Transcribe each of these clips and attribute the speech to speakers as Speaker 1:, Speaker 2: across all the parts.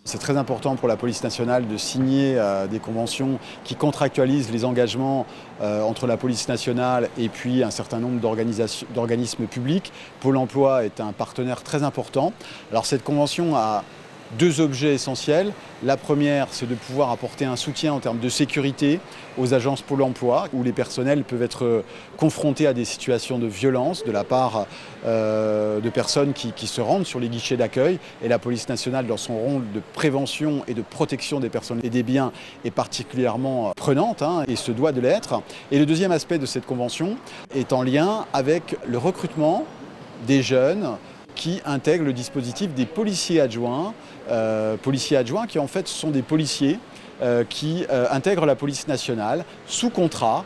Speaker 1: C'est très important pour la police nationale de signer des conventions qui contractualisent les engagements entre la police nationale et puis un certain nombre d'organismes publics. Pôle emploi est un partenaire très important. Alors cette convention a deux objets essentiels. La première, c'est de pouvoir apporter un soutien en termes de sécurité aux agences Pôle emploi, où les personnels peuvent être confrontés à des situations de violence de la part de personnes qui se rendent sur les guichets d'accueil. Et la police nationale, dans son rôle de prévention et de protection des personnes et des biens, est particulièrement prenante et se doit de l'être. Et le deuxième aspect de cette convention est en lien avec le recrutement des jeunes qui intègrent le dispositif des policiers adjoints qui en fait sont des policiers qui intègrent la police nationale sous contrat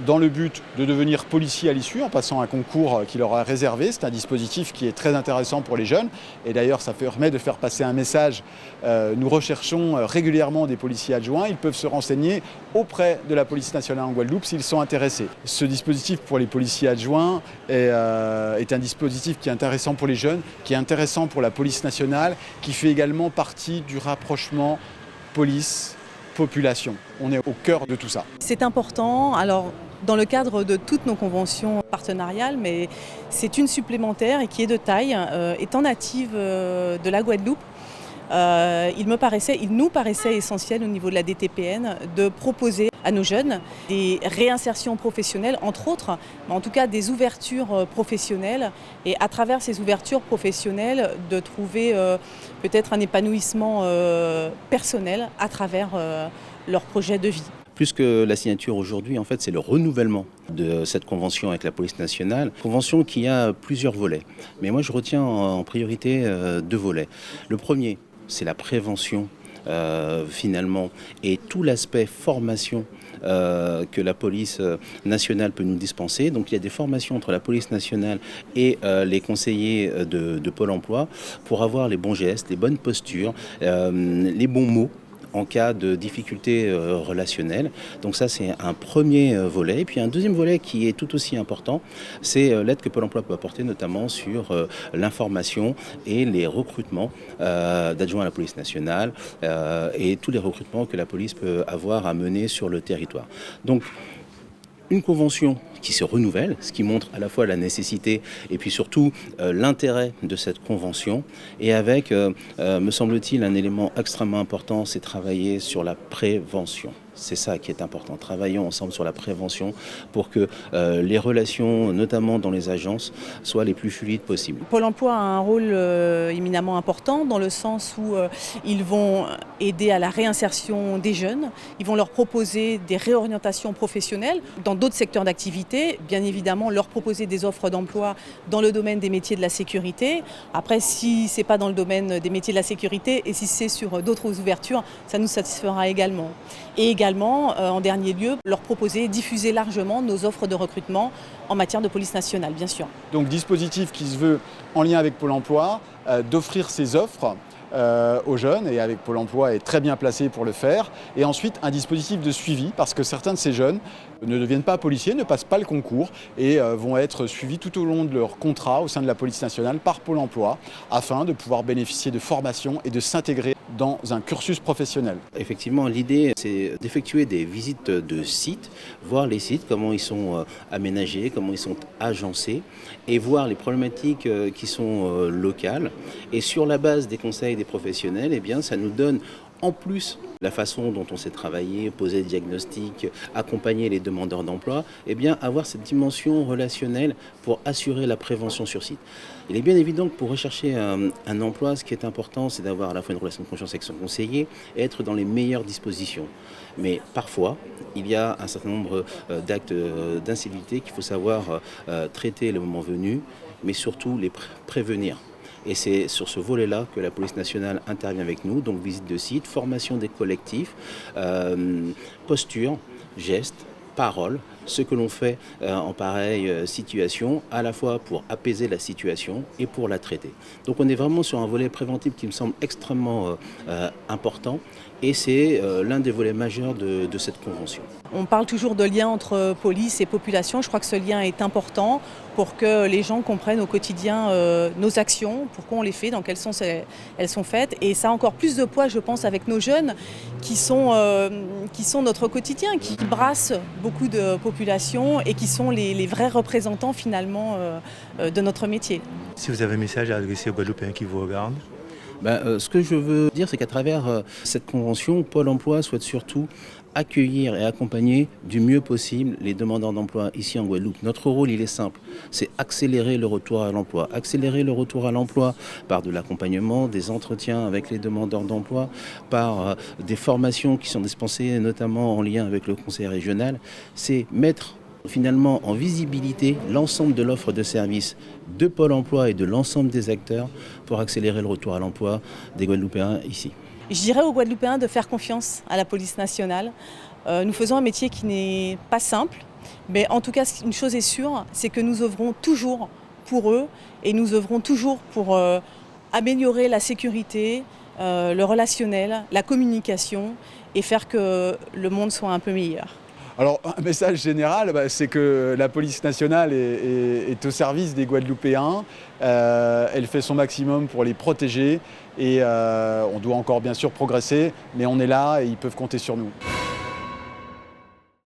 Speaker 1: dans le but de devenir policier à l'issue en passant un concours qui leur est réservé. C'est un dispositif qui est très intéressant pour les jeunes et d'ailleurs ça permet de faire passer un message. Nous recherchons régulièrement des policiers adjoints. Ils peuvent se renseigner auprès de la police nationale en Guadeloupe s'ils sont intéressés. Ce dispositif pour les policiers adjoints est un dispositif qui est intéressant pour les jeunes, qui est intéressant pour la police nationale, qui fait également partie du rapprochement police-population. On est au cœur de tout ça.
Speaker 2: C'est important. Alors, dans le cadre de toutes nos conventions partenariales, mais c'est une supplémentaire et qui est de taille, étant native de la Guadeloupe. Il nous paraissait essentiel au niveau de la DTPN de proposer à nos jeunes des réinsertions professionnelles, entre autres, mais en tout cas des ouvertures professionnelles et à travers ces ouvertures professionnelles de trouver peut-être un épanouissement personnel à travers leur projet de vie.
Speaker 3: Plus que la signature aujourd'hui, en fait, c'est le renouvellement de cette convention avec la police nationale. Convention qui a plusieurs volets. Mais moi, je retiens en priorité deux volets. Le premier, c'est la prévention, finalement, et tout l'aspect formation que la police nationale peut nous dispenser. Donc il y a des formations entre la police nationale et les conseillers de Pôle emploi pour avoir les bons gestes, les bonnes postures, les bons mots en cas de difficultés relationnelles. Donc ça, c'est un premier volet. Et puis un deuxième volet qui est tout aussi important, c'est l'aide que Pôle emploi peut apporter, notamment sur l'information et les recrutements d'adjoints à la police nationale et tous les recrutements que la police peut avoir à mener sur le territoire. Donc, une convention qui se renouvelle, ce qui montre à la fois la nécessité et puis surtout l'intérêt de cette convention. Et avec, me semble-t-il, un élément extrêmement important, c'est travailler sur la prévention. C'est ça qui est important. Travaillons ensemble sur la prévention pour que les relations, notamment dans les agences, soient les plus fluides possibles.
Speaker 2: Pôle emploi a un rôle éminemment important dans le sens où ils vont aider à la réinsertion des jeunes, ils vont leur proposer des réorientations professionnelles dans d'autres secteurs d'activité, bien évidemment leur proposer des offres d'emploi dans le domaine des métiers de la sécurité. Après, si ce n'est pas dans le domaine des métiers de la sécurité et si c'est sur d'autres ouvertures, ça nous satisfera également. Et également, en dernier lieu, leur proposer, diffuser largement nos offres de recrutement en matière de police nationale, bien sûr.
Speaker 1: Donc dispositif qui se veut en lien avec Pôle emploi, d'offrir ces offres aux jeunes et avec Pôle emploi est très bien placé pour le faire. Et ensuite un dispositif de suivi parce que certains de ces jeunes ne deviennent pas policiers, ne passent pas le concours et vont être suivis tout au long de leur contrat au sein de la police nationale par Pôle emploi afin de pouvoir bénéficier de formation et de s'intégrer dans un cursus professionnel.
Speaker 3: Effectivement, l'idée, c'est d'effectuer des visites de sites, voir les sites, comment ils sont aménagés, comment ils sont agencés, et voir les problématiques qui sont locales. Et sur la base des conseils des professionnels, eh bien, ça nous donne en plus la façon dont on sait travailler, poser des diagnostics, accompagner les demandeurs d'emploi, eh bien avoir cette dimension relationnelle pour assurer la prévention sur site. Il est bien évident que pour rechercher un emploi, ce qui est important, c'est d'avoir à la fois une relation de confiance avec son conseiller et être dans les meilleures dispositions. Mais parfois, il y a un certain nombre d'actes d'incivilité qu'il faut savoir traiter le moment venu, mais surtout les prévenir. Et c'est sur ce volet-là que la police nationale intervient avec nous, donc visite de site, formation des collectifs, posture, gestes, paroles, ce que l'on fait en pareille situation, à la fois pour apaiser la situation et pour la traiter. Donc on est vraiment sur un volet préventif qui me semble extrêmement important et c'est l'un des volets majeurs de cette convention.
Speaker 2: On parle toujours de lien entre police et population. Je crois que ce lien est important pour que les gens comprennent au quotidien nos actions, pourquoi on les fait, dans quel sens elles sont faites. Et ça a encore plus de poids, je pense, avec nos jeunes qui sont notre quotidien, qui brassent beaucoup de population et qui sont les vrais représentants finalement de notre métier.
Speaker 4: Si vous avez un message à adresser aux Guadeloupéens qui vous regardent?
Speaker 3: Ce que je veux dire, c'est qu'à travers cette convention, Pôle emploi souhaite surtout accueillir et accompagner du mieux possible les demandeurs d'emploi ici en Guadeloupe. Notre rôle, il est simple, c'est accélérer le retour à l'emploi. Accélérer le retour à l'emploi par de l'accompagnement, des entretiens avec les demandeurs d'emploi, par des formations qui sont dispensées notamment en lien avec le conseil régional. C'est mettre finalement en visibilité l'ensemble de l'offre de services de Pôle emploi et de l'ensemble des acteurs pour accélérer le retour à l'emploi des Guadeloupéens ici.
Speaker 2: Je dirais aux Guadeloupéens de faire confiance à la police nationale. Nous faisons un métier qui n'est pas simple, mais en tout cas, une chose est sûre, c'est que nous œuvrons toujours pour eux et nous œuvrons toujours pour améliorer la sécurité, le relationnel, la communication et faire que le monde soit un peu meilleur.
Speaker 1: Alors, un message général, c'est que la police nationale est au service des Guadeloupéens. Elle fait son maximum pour les protéger et on doit encore bien sûr progresser, mais on est là et ils peuvent compter sur nous.